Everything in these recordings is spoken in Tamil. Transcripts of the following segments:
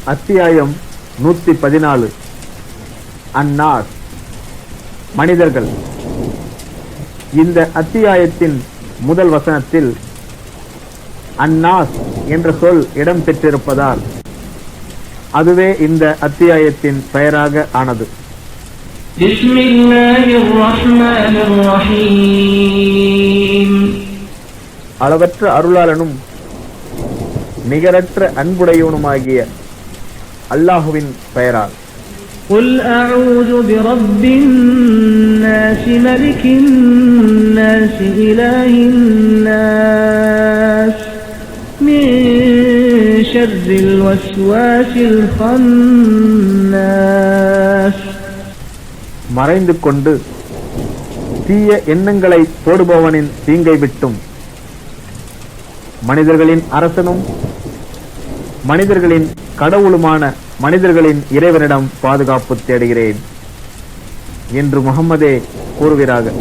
அத்தியாயம் 114. அன்னாஸ், மனிதர்கள். இந்த அத்தியாயத்தின் முதல் வசனத்தில் அன்னாஸ் என்ற சொல் இடம் பெற்றிருப்பதால் அதுவே இந்த அத்தியாயத்தின் பெயராக ஆனது. அளவற்ற அருளாளனும் நிகரற்ற அன்புடையவனுமாகிய அல்லாஹுவின் பெயரால். قُلْ أَعُوذُ بِرَبِّ النَّاسِ مَلِكِ النَّاسِ إِلَٰهِ النَّاسِ مِن شَرِّ الْوَسْوَاسِ الْخَنَّاسِ. மறைந்து கொண்டு தீய எண்ணங்களை போடுபவனின் தீங்கை விட்டும், மனிதர்களின் அரசனும் மனிதர்களின் கடவுளுமான மனிதர்களின் இறைவனிடம் பாதுகாப்பு தேடுகிறேன் என்று முஹம்மதே கூறுகிறாக.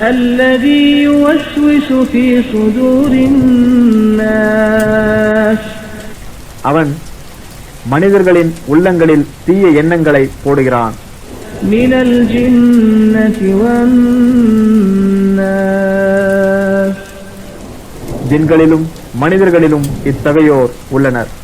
الذي يوسوس في صدور الناس. அவன் மனிதர்களின் உள்ளங்களில் தீய எண்ணங்களை போடுகிறான். من الجنة والناس. ஜின்களிலும் மனிதர்களிலும் இத்தகையோர் உள்ளனர்.